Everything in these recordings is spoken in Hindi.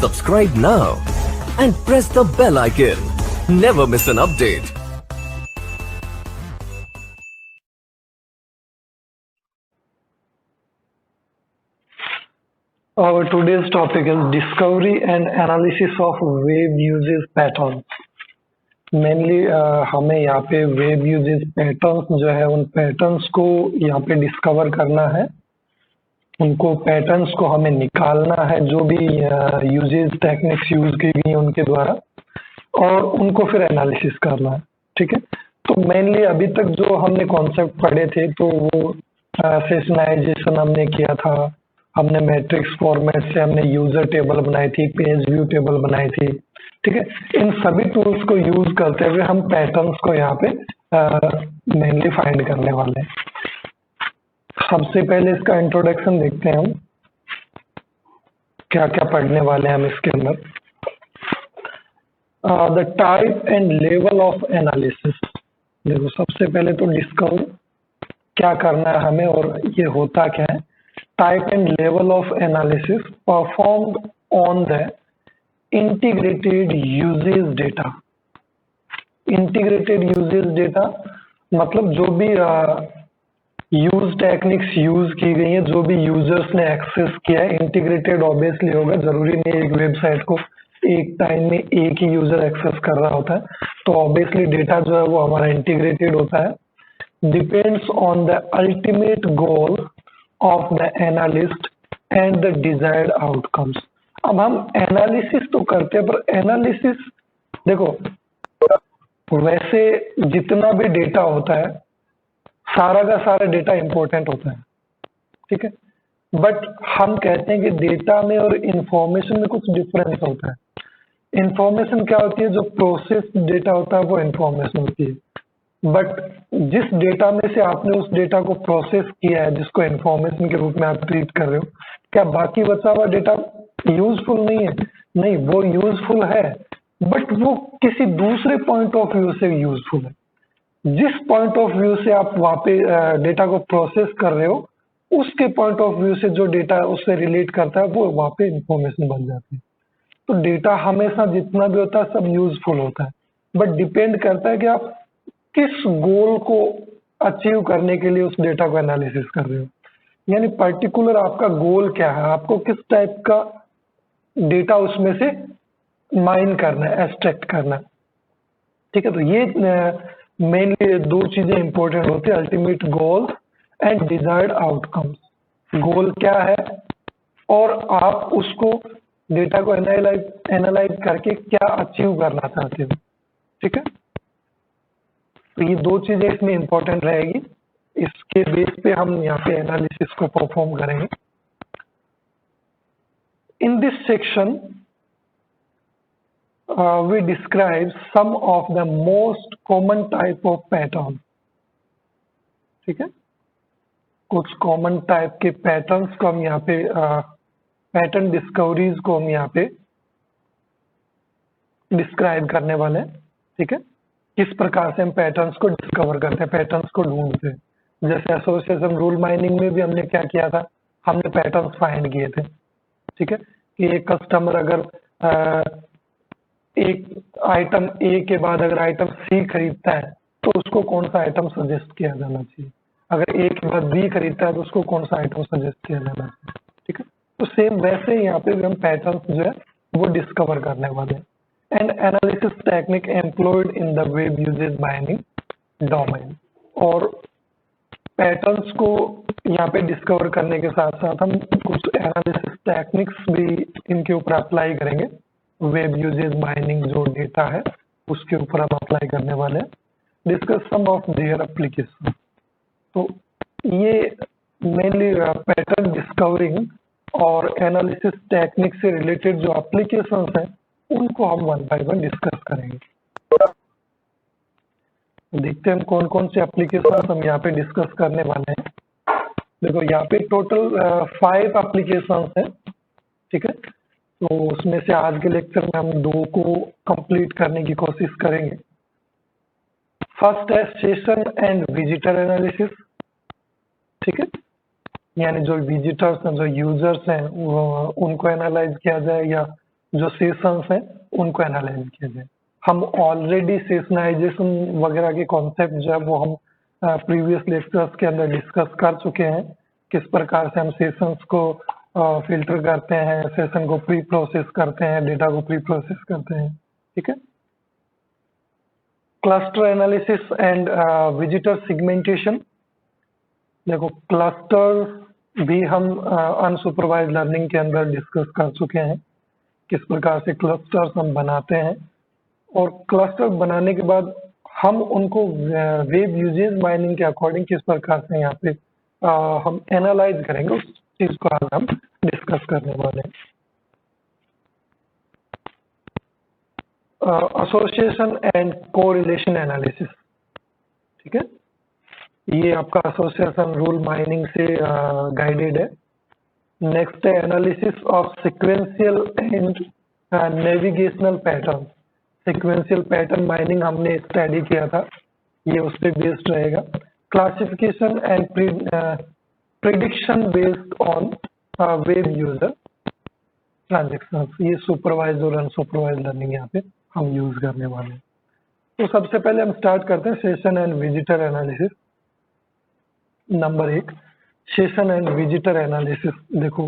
Subscribe now and press the bell icon. Never miss an update. Our today's topic is discovery and analysis of web uses patterns. Mainly हमें यहाँ पे वेब यूजेस पैटर्न्स जो है उन पैटर्न्स को यहाँ पे डिस्कवर करना है, उनको पैटर्न्स को हमें निकालना है जो भी यूजेस टेक्निक्स यूज की गई उनके द्वारा, और उनको फिर एनालिसिस करना है। ठीक है, तो मेनली अभी तक जो हमने कॉन्सेप्ट पढ़े थे तो वो सेशनाइजेशन हमने किया था, हमने मैट्रिक्स फॉर्मेट से हमने यूजर टेबल बनाई थी, पेज व्यू टेबल बनाई थी। ठीक है, इन सभी टूल्स को यूज करते हुए हम पैटर्न्स को यहाँ पे मेनली फाइंड करने वाले हैं। सबसे पहले इसका इंट्रोडक्शन देखते हैं, हम क्या क्या पढ़ने वाले हैं हम इसके अंदर। The type and level of analysis. देखो, सबसे पहले तो डिस्कवर क्या करना है हमें और ये होता क्या है। Type and level of analysis performed on the integrated usage data. Integrated usage data मतलब जो भी यूज टेक्निक्स यूज की गई है, जो भी यूजर्स ने एक्सेस किया है। इंटीग्रेटेड ऑब्वियसली होगा, जरूरी नहीं एक वेबसाइट को एक टाइम में एक ही यूजर एक्सेस कर रहा होता है, तो ऑब्वियसली डेटा जो है वो हमारा इंटीग्रेटेड होता है। Depends on the ultimate goal of the analyst and the desired outcomes. अब हम एनालिसिस तो करते हैं, पर एनालिसिस देखो, वैसे जितना भी डेटा होता है सारा का सारा डेटा इंपॉर्टेंट होता है। ठीक है, बट हम कहते हैं कि डेटा में और इंफॉर्मेशन में कुछ डिफरेंस होता है। इंफॉर्मेशन क्या होती है, जो प्रोसेस डेटा होता है वो इंफॉर्मेशन होती है, बट जिस डेटा में से आपने उस डेटा को प्रोसेस किया है, जिसको इंफॉर्मेशन के रूप में आप ट्रीट कर रहे हो, क्या बाकी बचा हुआ डेटा यूजफुल नहीं है? नहीं, वो यूजफुल है, बट वो किसी दूसरे पॉइंट ऑफ व्यू से यूजफुल है। जिस पॉइंट ऑफ व्यू से आप वहां पे डेटा को प्रोसेस कर रहे हो, उसके पॉइंट ऑफ व्यू से जो डेटा उससे रिलेट करता है वो वहां पे इंफॉर्मेशन बन जाती है। तो डेटा हमेशा जितना भी होता है सब यूजफुल होता है, बट डिपेंड करता है कि आप किस गोल को अचीव करने के लिए उस डेटा को एनालिसिस कर रहे हो। यानी पर्टिकुलर आपका गोल क्या है, आपको किस टाइप का डेटा उसमें से माइन करना है, एक्सट्रैक्ट करना है। ठीक है, तो ये मेनली दो चीजें इंपॉर्टेंट होती है, ultimate goal and desired outcomes. Goal क्या है और आप उसको डेटा को एनालाइज करके क्या अचीव करना चाहते हो। ठीक है, तो ये दो चीजें इसमें इंपॉर्टेंट रहेगी, इसके बेस पे हम यहाँ पे एनालिसिस को परफॉर्म करेंगे। In this section we describe some of the most common type of pattern। ठीक है, कुछ कॉमन टाइप के पैटर्न्स को हम यहाँ पे पैटर्न डिस्कवरीज को हम यहाँ पे डिस्क्राइब करने वाले हैं। ठीक है, किस प्रकार से हम पैटर्न्स को डिस्कवर करते हैं, पैटर्न्स को ढूंढते हैं। जैसे एसोसिएशन रूल माइनिंग में भी हमने क्या किया था, हमने पैटर्न्स फाइंड किए थे। ठीक है, कि एक कस्टमर अगर एक आइटम ए के बाद अगर आइटम सी खरीदता है तो उसको कौन सा आइटम सजेस्ट किया जाना चाहिए, अगर ए के बाद बी खरीदता है तो उसको कौन सा आइटम सजेस्ट किया जाना चाहिए। ठीक है, तो सेम वैसे ही यहाँ पे भी हम पैटर्न्स जो है वो डिस्कवर करने वाले हैं। And analysis technique employed in the web usage mining domain. और पैटर्न्स को यहाँ पे डिस्कवर करने के साथ साथ हम कुछ एनालिसिस टेक्निक्स भी इनके ऊपर अप्लाई करेंगे। वेब यूजेस माइनिंग जो डेटा है उसके ऊपर हम अप्लाई करने वाले हैं। Discuss some of their application. तो ये मेनली पैटर्न डिस्कवरिंग और एनालिसिस टेक्निक से रिलेटेड जो एप्लीकेशंस हैं उनको हम वन बाय वन डिस्कस करेंगे। देखते हैं हम कौन कौन से एप्लीकेशंस हम यहाँ पे डिस्कस करने वाले हैं। देखो, यहाँ पे टोटल 5 एप्लीकेशंस हैं। ठीक है, तो उसमें से आज के लेक्चर में हम 2 को कंप्लीट करने की कोशिश करेंगे। फर्स्ट है सेशन एंड विजिटर एनालिसिस। ठीक है, यानी जो विजिटर्स हैं, जो यूजर्स हैं, उनको एनालाइज किया जाए या जो सेशंस हैं उनको एनालाइज किया जाए। हम ऑलरेडी सेशनाइजेशन वगैरह के कॉन्सेप्ट जो है वो हम प्रीवियस लेक्चर्स के अंदर डिस्कस कर चुके हैं, किस प्रकार से हम सेशंस को फिल्टर करते हैं, सेशन को प्री प्रोसेस करते हैं, डेटा को प्री प्रोसेस करते हैं। ठीक है। Cluster analysis and visitor segmentation. देखो, क्लस्टर भी हम अनसुपरवाइज्ड लर्निंग के अंदर डिस्कस कर चुके हैं, किस प्रकार से क्लस्टर्स हम बनाते हैं, और क्लस्टर बनाने के बाद हम उनको वेब यूजेज माइनिंग के अकॉर्डिंग किस प्रकार से यहाँ पे हम एनालाइज करेंगे, उस चीज को आज हम डिस्कस करने वाले हैं। Association and correlation analysis. ठीक है, ये आपका एसोसिएशन रूल माइनिंग से गाइडेड है। नेक्स्ट है analysis of sequential and navigational pattern. Sequential pattern mining हमने स्टडी किया था, ये उस पर बेस्ड रहेगा। Classification and prediction based on web user transactions. ये सुपरवाइज्ड और अनसुपरवाइज्ड लर्निंग यहाँ पे हम यूज करने वाले हैं। तो सबसे पहले हम स्टार्ट करते हैं session and visitor analysis. Number 1, session and visitor analysis. देखो,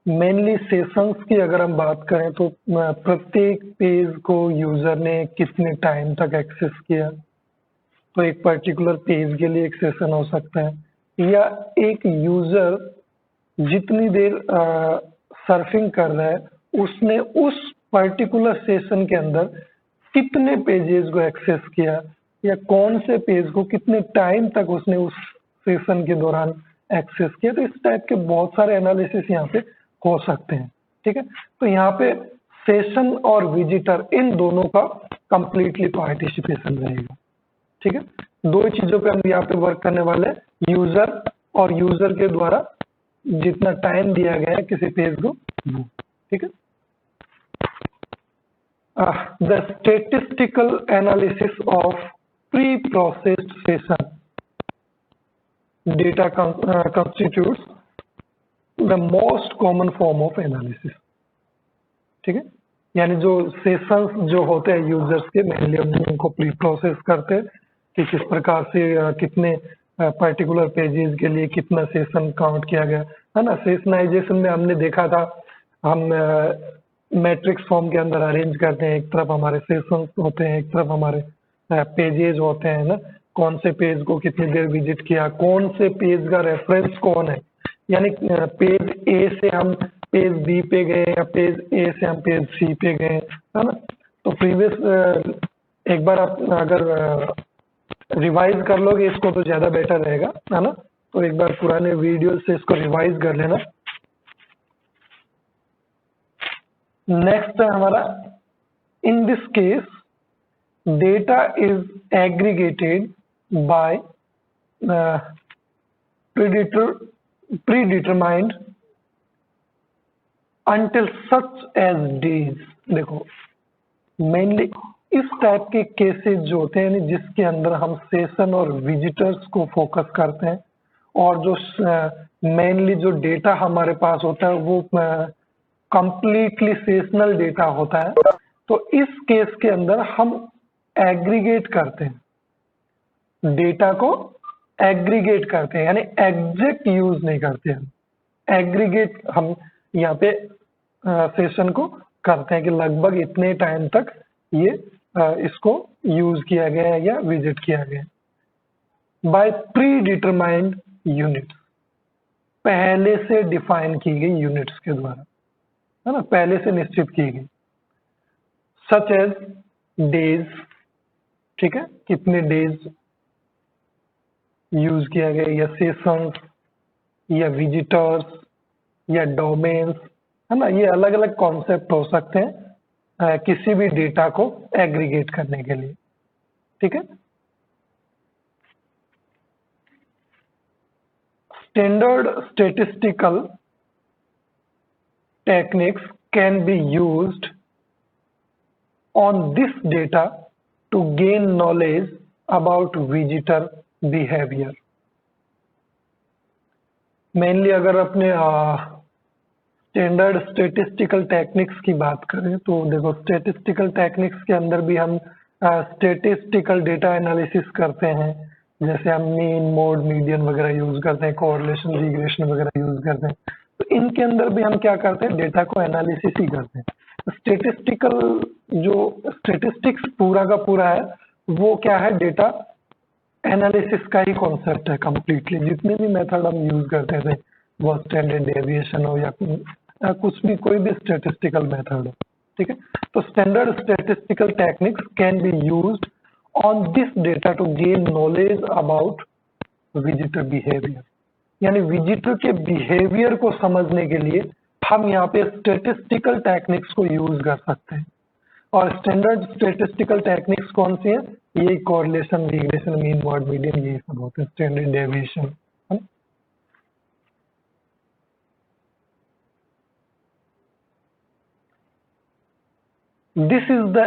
मेनली सेशंस की अगर हम बात करें तो प्रत्येक पेज को यूजर ने कितने टाइम तक एक्सेस किया, तो एक पर्टिकुलर पेज के लिए एक सेशन हो सकता है, या एक यूजर जितनी देर सर्फिंग कर रहा है उसने उस पर्टिकुलर सेशन के अंदर कितने पेजेस को एक्सेस किया, या कौन से पेज को कितने टाइम तक उसने उस सेशन के दौरान एक्सेस किया। तो इस टाइप के बहुत सारे एनालिसिस यहाँ पे हो सकते हैं। ठीक है, तो यहाँ पे सेशन और विजिटर इन दोनों का कंप्लीटली पार्टिसिपेशन रहेगा। ठीक है, दो ही चीजों पे हम यहाँ पे वर्क करने वाले हैं, यूजर और यूजर के द्वारा जितना टाइम दिया गया है किसी पेज को। ठीक है, the statistical analysis of pre-processed session data constitutes the most common form of analysis। ठीक है, यानी जो सेशंस जो होते हैं यूजर्स के, मेनली हम उनको प्री प्रोसेस करते हैं कि किस प्रकार से कितने पर्टिकुलर पेजेस के लिए कितना सेशन काउंट किया गया है ना। सेशनाइजेशन में हमने देखा था, हम मैट्रिक्स फॉर्म के अंदर अरेंज करते हैं, एक तरफ हमारे सेशंस होते हैं, एक तरफ हमारे पेजेस होते हैं ना, कौन से पेज को कितनी देर विजिट किया, कौन से पेज का रेफरेंस कौन है, यानी पेज ए से हम पेज बी पे गए या पेज ए से हम पेज सी पे गए, है ना। तो प्रीवियस एक बार आप अगर रिवाइज कर लोगे इसको तो ज्यादा बेटर रहेगा, है ना। तो एक बार पुराने वीडियो से इसको रिवाइज कर लेना। नेक्स्ट है हमारा, in this case data is aggregated by predetermined until such as days। देखो, मेनली इस टाइप के केसेस जो होते हैं जिसके अंदर हम सेशन और विजिटर्स को फोकस करते हैं, और जो मेनली जो डेटा हमारे पास होता है वो कंप्लीटली सेशनल डेटा होता है। तो इस केस के अंदर हम एग्रीगेट करते हैं, डेटा को एग्रीगेट करते हैं, यानी एग्जैक्ट यूज नहीं करते हम, एग्रीगेट हम यहाँ पे सेशन को करते हैं कि लगभग इतने टाइम तक ये इसको यूज किया गया है या विजिट किया गया है। बाय प्री डिटरमाइंड यूनिट्स, पहले से डिफाइन की गई यूनिट्स के द्वारा, है ना, पहले से निश्चित की गई। सच एज डेज, ठीक है, कितने डेज यूज किया गया, या सेशंस, या विजिटर्स, या डोमेन्स, है ना। ये अलग अलग कॉन्सेप्ट हो सकते हैं किसी भी डेटा को एग्रीगेट करने के लिए। ठीक है, standard statistical techniques can be used on this data to gain knowledge about visitor behavior। Mainly अगर अपने स्टैंडर्ड स्टेटिस्टिकल टेक्निक्स की बात करें तो देखो स्टेटिस्टिकल टेक्निक्स के अंदर भी हम स्टेटिस्टिकल डेटा एनालिसिस करते हैं, जैसे हम मीन मोड मीडियन वगैरह यूज करते हैं, कोरिलेशन रिग्रेशन वगैरह यूज करते हैं। तो इनके अंदर भी हम क्या करते हैं, डेटा को एनालिसिस ही करते हैं। स्टेटिस्टिकल जो स्टेटिस्टिक्स पूरा का पूरा है वो क्या है, डेटा एनालिसिस का ही कॉन्सेप्ट है कंप्लीटली। जितने भी मेथड हम यूज करते थे वो स्टैंडर्ड डेविएशन हो या कुछ भी, कोई भी स्टेटिस्टिकल मेथड हो, ठीक है। तो standard statistical techniques can be used on this data to gain knowledge about visitor behaviour, यानी विजिटर के बिहेवियर को समझने के लिए हम यहाँ पे स्टेटिस्टिकल टेक्निक्स को यूज कर सकते हैं। और स्टैंडर्ड स्टेटिस्टिकल टेक्निक्स कौन सी है, ये correlation regression mean mod median ये सब होते हैं, standard deviation. This is the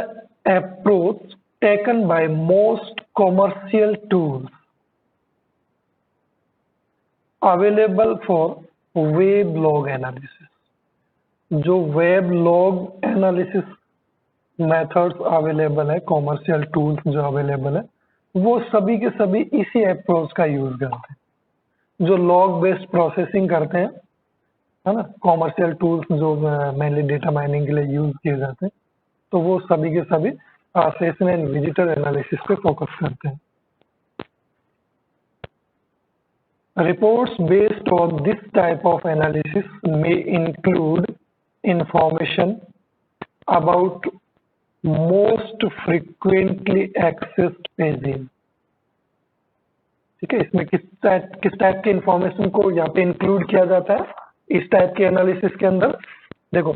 approach taken by most commercial tools available for web log analysis. जो web log analysis methods available है, कॉमर्शियल टूल्स जो अवेलेबल है, वो सभी के सभी इसी अप्रोच का यूज करते हैं। जो लॉग बेस्ड प्रोसेसिंग करते हैं, है ना, कॉमर्शियल टूल्स जो मेनली डेटा माइनिंग के लिए यूज किए जाते हैं, तो वो सभी के सभी सेशन एंड विजिटर एनालिसिस पे फोकस करते हैं। Reports based on this type of analysis may include information about most frequently accessed pages। ठीक है, इसमें किस टाइप के इंफॉर्मेशन को यहाँ पे इंक्लूड किया जाता है इस टाइप के एनालिसिस के अंदर। देखो,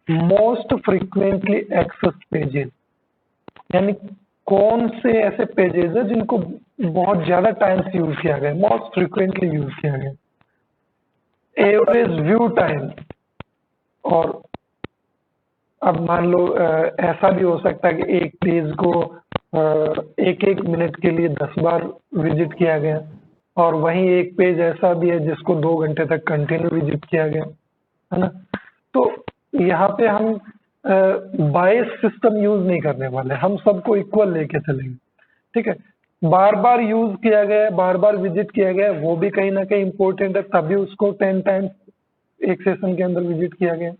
मोस्ट फ्रीक्वेंटली एक्सेस्ड पेजेस, यानी कौन से ऐसे पेजेस है जिनको बहुत ज्यादा टाइम से यूज किया गया, मोस्ट फ्रीक्वेंटली यूज किया गया। एवरेज व्यू टाइम, और अब मान लो ऐसा भी हो सकता है कि एक पेज को एक एक मिनट के लिए 10 बार विजिट किया गया, और वहीं एक पेज ऐसा भी है जिसको 2 घंटे तक कंटिन्यू विजिट किया गया, है ना। तो यहाँ पे हम बायस सिस्टम यूज नहीं करने वाले, हम सबको इक्वल लेके चलेंगे, ठीक है। बार बार यूज किया गया, बार बार विजिट किया गया, वो भी कहीं ना कहीं इंपॉर्टेंट है, तभी उसको 10 टाइम्स एक सेशन के अंदर विजिट किया गया।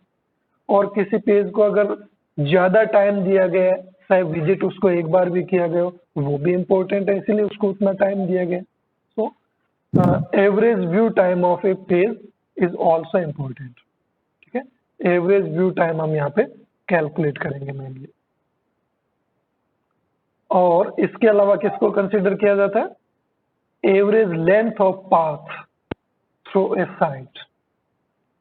और किसी पेज को अगर ज्यादा टाइम दिया गया, चाहे विजिट उसको एक बार भी किया गया, वो भी इंपॉर्टेंट है, इसीलिए उसको उतना टाइम दिया गया। So average view time of A page is also important, ठीक है। एवरेज व्यू टाइम हम यहाँ पे कैलकुलेट करेंगे मेनली। और इसके अलावा किसको कंसिडर किया जाता है, average length of path through a site,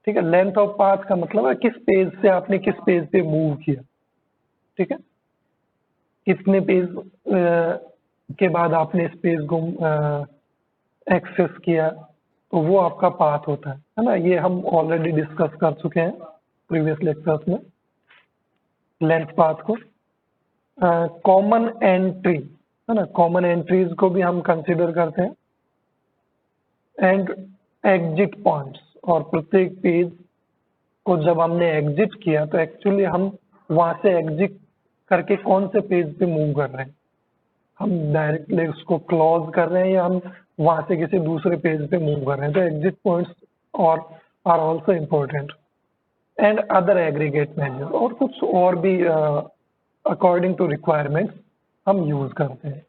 ठीक है। लेंथ ऑफ पाथ का मतलब है किस पेज से आपने किस पेज पे मूव किया, ठीक है। कितने पेज के बाद आपने इस पेज को एक्सेस किया, तो वो आपका पाथ होता है ना। ये हम ऑलरेडी डिस्कस कर चुके हैं प्रीवियस लेक्चर्स में, लेंथ पाथ को। कॉमन एंट्री, है ना, कॉमन एंट्रीज को भी हम कंसिडर करते हैं, एंड एग्जिट पॉइंट्स। और प्रत्येक पेज को जब हमने एग्जिट किया तो एक्चुअली हम वहां से एग्जिट करके कौन से पेज पे मूव कर रहे हैं, हम डायरेक्टली उसको क्लोज कर रहे हैं या हम वहां से किसी दूसरे पेज पे मूव कर रहे हैं। तो एग्जिट पॉइंट्स और are also important, and other aggregate measure, और कुछ और भी अकॉर्डिंग टू रिक्वायरमेंट्स हम यूज करते हैं।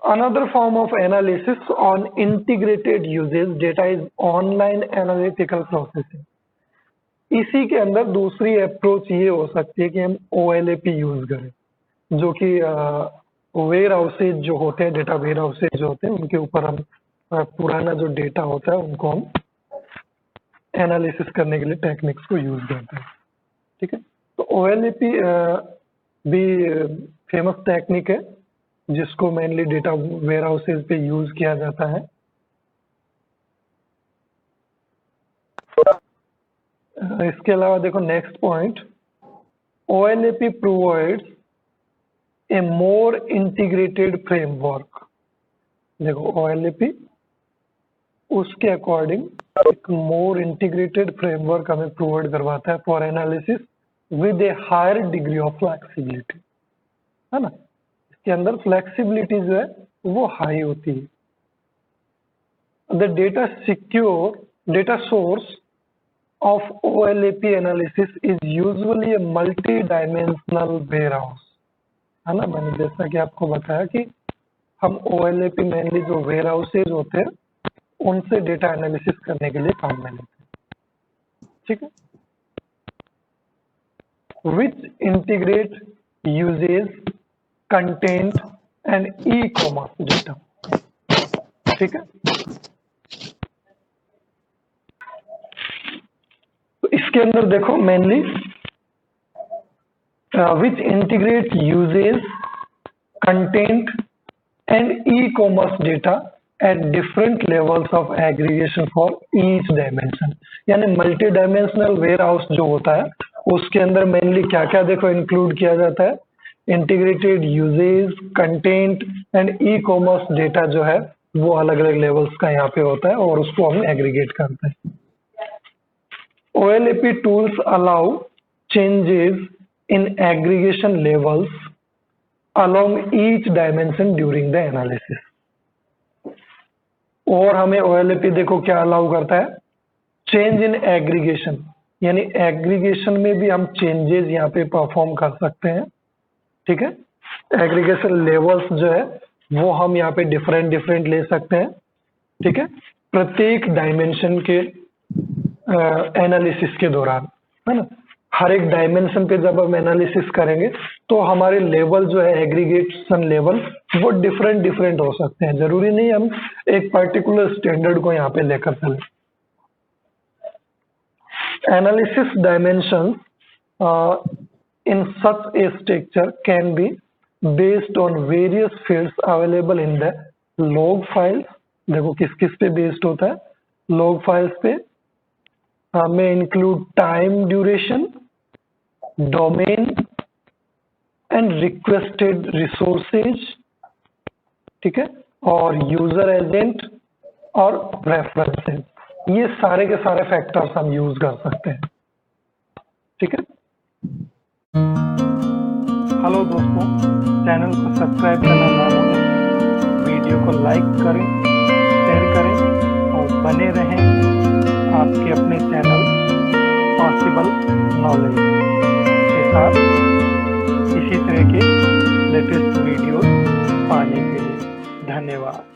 Another form of analysis on integrated uses data is online analytical processing। इसी के अंदर दूसरी अप्रोच ये हो सकती है कि हम OLAP यूज करें, जो कि वेयर हाउसेज जो होते हैं, डेटा वेयर हाउसेज जो होते हैं, उनके ऊपर हम पुराना जो डेटा होता है उनको हम एनालिसिस करने के लिए टेक्निक्स को यूज करते हैं, ठीक है। तो OLAP भी फेमस टेक्निक है जिसको मेनली डेटा वेयर हाउसेज पे यूज किया जाता है। इसके अलावा देखो next point, OLAP provides a more integrated framework. देखो OLAP उसके अकॉर्डिंग एक मोर इंटीग्रेटेड फ्रेमवर्क हमें प्रोवाइड करवाता है for analysis with a higher degree of flexibility, है ना। इसके अंदर फ्लेक्सिबिलिटी जो है वो हाई होती है। The data source of OLAP analysis is usually a multi-dimensional warehouse, है ना। मैंने जैसा कि आपको बताया कि हम OLAP मेनली जो वेयरहाउसेज होते हैं उनसे डेटा एनालिसिस करने के लिए काम में लेते हैं, ठीक है। Which integrate uses, content and e-commerce data, ठीक है। तो इसके अंदर देखो mainly which integrate uses, content and e commerce data at different levels of aggregation for each dimension. यानी मल्टी डायमेंशनल वेयर हाउस जो होता है उसके अंदर मेनली क्या क्या देखो इंक्लूड किया जाता है, integrated uses, content and e commerce data जो है वो अलग अलग लेवल्स का यहाँ पे होता है और उसको हम एग्रीगेट करते हैं। OLAP tools allow changes in aggregation levels along each dimension during the analysis। और हमें OLAP देखो क्या अलाउ करता है, चेंज इन एग्रीगेशन, यानी एग्रीगेशन में भी हम चेंजेस यहाँ पे परफॉर्म कर सकते हैं, ठीक है। एग्रीगेशन लेवल्स जो है वो हम यहाँ पे डिफरेंट ले सकते हैं, ठीक है, प्रत्येक डायमेंशन के एनालिसिस के दौरान, है ना। हर एक डायमेंशन पे जब हम एनालिसिस करेंगे तो हमारे लेवल जो है एग्रीगेशन लेवल वो डिफरेंट हो सकते हैं, जरूरी नहीं हम एक पर्टिकुलर स्टैंडर्ड को यहाँ पे लेकर चले। Analysis dimension in such A structure can be based on various fields available in the log files. देखो किस किस पे बेस्ड होता है, लॉग फाइल्स पे हमें include time duration, domain and requested resources, ठीक है, और यूजर एजेंट और रेफरेंसेस, ये सारे के सारे फैक्टर्स हम यूज कर सकते हैं, ठीक है। हेलो दोस्तों, चैनल को सब्सक्राइब करना ना भूलें, वीडियो को लाइक करें, शेयर करें और बने रहें आपके अपने चैनल पॉसिबल नॉलेज के साथ इसी तरह के लेटेस्ट वीडियोस पाने के लिए। धन्यवाद।